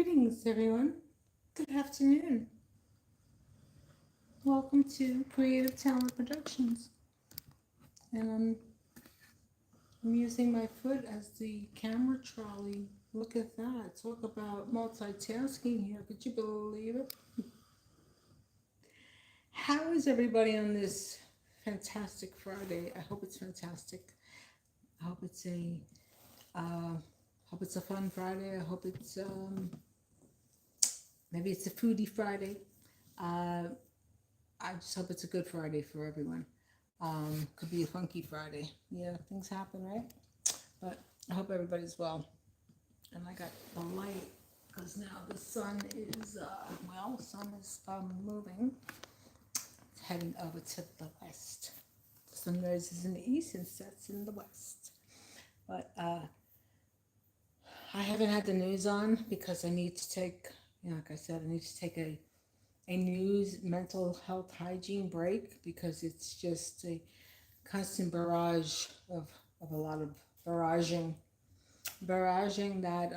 Greetings, everyone. Good afternoon. Welcome to Creative Talent Productions. And I'm using my foot as the camera trolley. Look at that. Talk about multitasking here. Could you believe it? How is everybody on this fantastic Friday? I hope it's fantastic. I uh, hope it's a fun Friday. I hope it's maybe it's a foodie Friday. Uh, I just hope it's a good Friday for everyone. Could be a funky Friday. Yeah, things happen, right? But I hope everybody's well. And I got the light because now the sun is, sun is moving. It's heading over to the west. The sun rises in the east and sets in the west. But I haven't had the news on because I need to take, like I said, I need to take a news mental health hygiene break because it's just a constant barrage of a lot of barraging that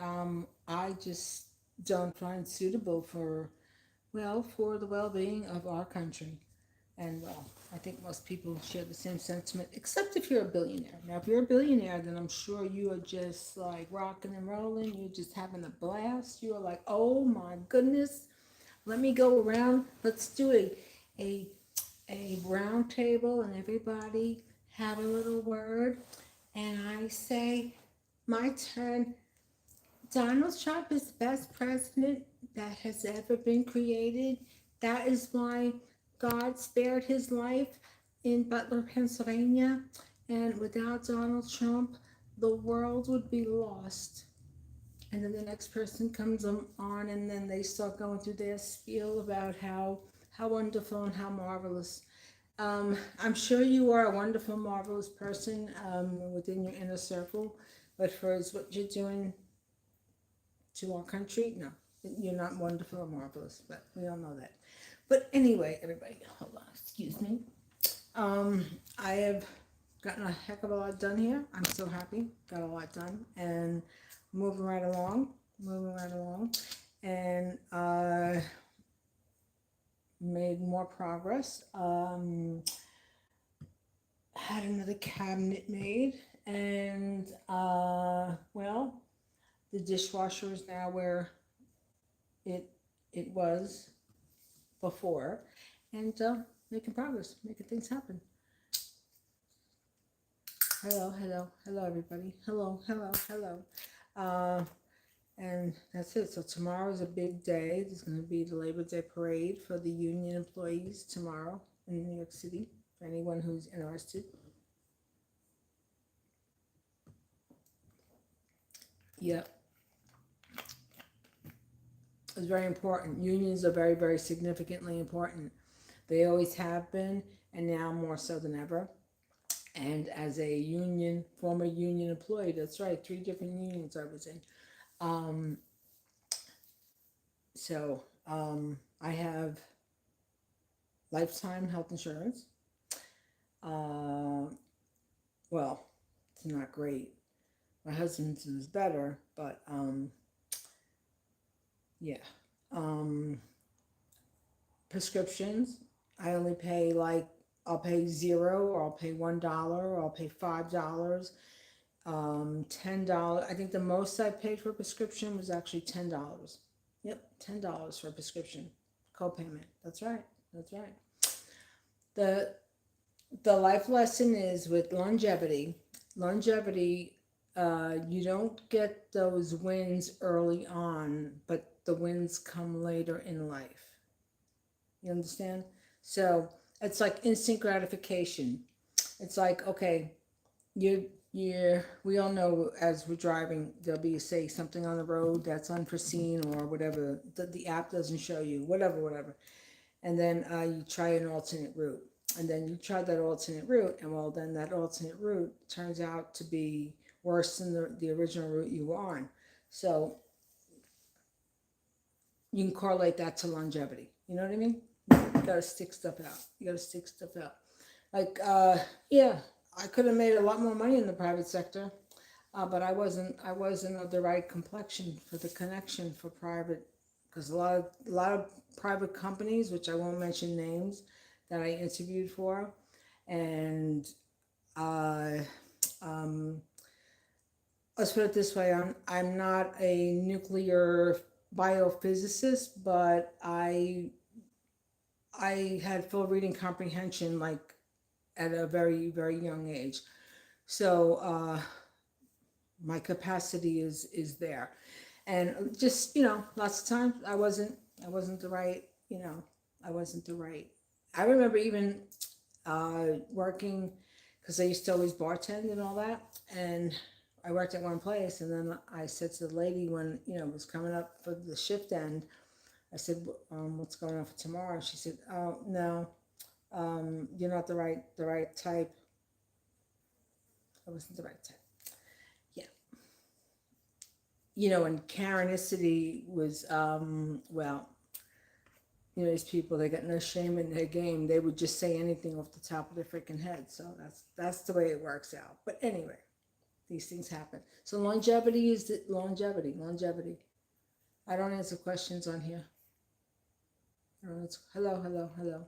I just don't find suitable for the well-being of our country. And I think most people share the same sentiment, except if you're a billionaire. Now, if you're a billionaire, then I'm sure you are just like rocking and rolling. You're just having a blast. You're like, oh my goodness, let me go around. Let's do a round table and everybody have a little word. And I say, my turn. Donald Trump is the best president that has ever been created. That is why God spared his life in Butler, Pennsylvania. And without Donald Trump, the world would be lost. And then the next person comes on and then they start going through their spiel about how wonderful and how marvelous. I'm sure you are a wonderful, marvelous person within your inner circle, but for what you're doing to our country, no, you're not wonderful or marvelous, but we all know that. But anyway, everybody, hold on, excuse me. I have gotten a heck of a lot done here. I'm so happy, got a lot done, and moving right along, and made more progress. Had another cabinet made, and the dishwasher is now where it it was before, and making progress, making things happen. Hello, everybody. Hello. Uh, and that's it. So tomorrow is a big day. There's going to be the Labor Day parade for the union employees tomorrow in New York City. For anyone who's interested. Yep, it's very important. Unions are very, very significantly important. They always have been, and now more so than ever. And as a former union employee, that's right, 3 different unions I was in. Um, I have lifetime health insurance. Uh, well, it's not great. My husband's is better, but yeah. Um, Prescriptions, I only pay I'll pay zero, or I'll pay $1, or I'll pay $5, $10. I think the most I paid for a prescription was actually $10. Yep, $10 for a prescription co-payment. That's right. That's right. The the life lesson is with longevity. Longevity, you don't get those wins early on, but the wins come later in life. You understand? So it's like instant gratification. It's like, okay, we all know as we're driving, there'll be, say, something on the road that's unforeseen or whatever, the app doesn't show you, whatever. And then you try an alternate route. And then you try that alternate route, and well, then that alternate route turns out to be worse than the original route you were on. So you can correlate that to longevity. You know what I mean? You gotta stick stuff out. Like, yeah, I could have made a lot more money in the private sector. But I wasn't of the right complexion for the connection for private, because a lot of private companies, which I won't mention names, that I interviewed for, and uh, um, let's put it this way: I'm not a nuclear biophysicist, but I had full reading comprehension like at a very very young age. So my capacity is there, and just lots of times I wasn't the right, I wasn't the right. I remember even working, because I used to always bartend and all that, and I worked at one place, and then I said to the lady when it was coming up for the shift end, I said, "What's going on for tomorrow?" She said, "Oh no, you're not the right type." I wasn't the right type. Yeah, and Karenicity was, well, these people, they got no shame in their game. They would just say anything off the top of their freaking head. So that's the way it works out. But anyway, these things happen. So longevity is longevity. I don't answer questions on here. Hello, hello, hello.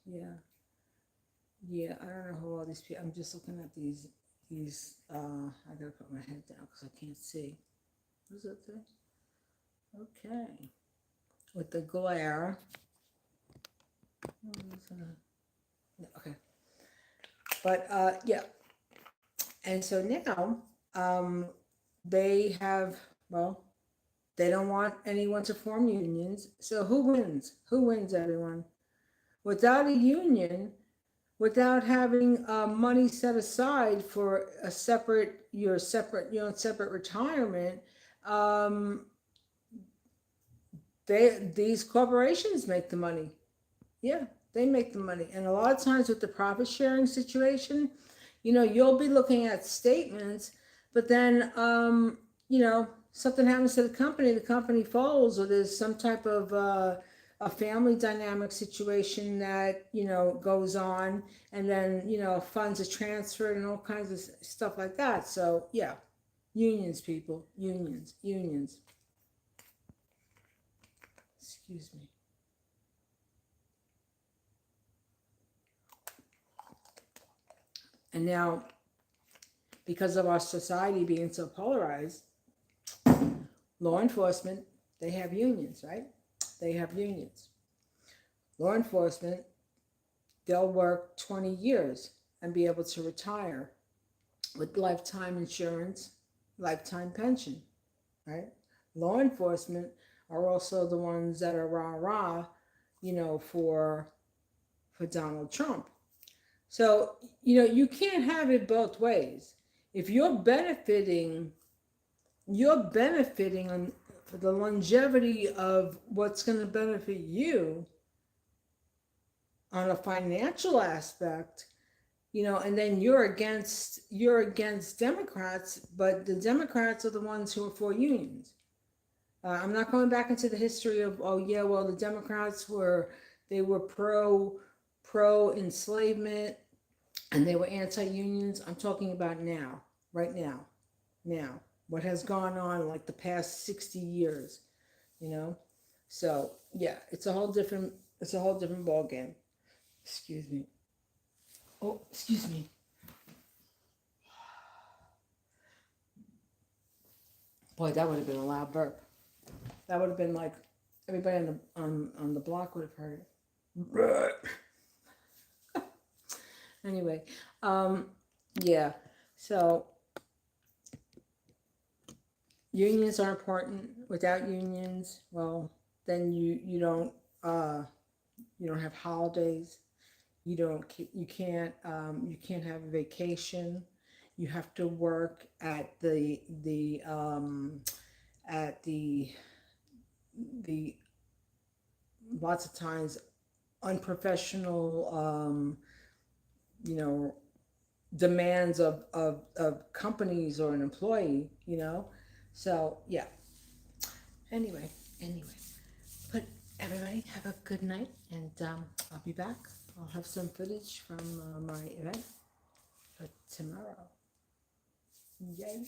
Yeah, yeah. I don't know who all these people. I'm just looking at these. I gotta put my head down because I can't see. Who's that thing? Okay. With the glare. Okay. But yeah, and so now um, they have, well, they don't want anyone to form unions. So who wins? Who wins, everyone? Without a union, without having money set aside for a separate retirement, um, these corporations make the money. Yeah, they make the money. And a lot of times with the profit sharing situation, you'll be looking at statements, but then, something happens to the company falls, or there's some type of a family dynamic situation that, goes on, and then, funds are transferred and all kinds of stuff like that. So, yeah, unions, people, unions, unions. Excuse me. And now, because of our society being so polarized, law enforcement, they have unions, right? They have unions. Law enforcement, they'll work 20 years and be able to retire with lifetime insurance, lifetime pension, right? Law enforcement are also the ones that are rah rah, for Donald Trump. So, you can't have it both ways. If you're benefiting on for the longevity of what's going to benefit you on a financial aspect, and then you're against Democrats, but the Democrats are the ones who are for unions. I'm not going back into the history of, oh yeah, well, the Democrats were pro enslavement, and they were anti unions. I'm talking about now, right now, now, what has gone on like the past 60 years, you know? So yeah, it's a whole different ball game. Excuse me. Oh, excuse me. Boy, that would have been a loud burp. That would have been like everybody on the block would have heard it. Anyway, um, yeah. So unions are important. Without unions, well, then you don't have holidays. You can't have a vacation. You have to work at the lots of times unprofessional, you know demands of companies or an employee. So yeah. Anyway, but everybody have a good night, and I'll be back. I'll have some footage from my event for tomorrow. Yay.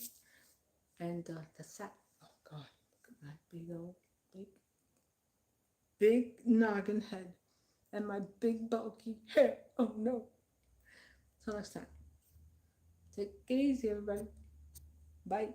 And that's that. Oh God, look at my big old, big, big noggin head and my big bulky hair. Oh no. Till next time. Take it easy, everybody. Bye.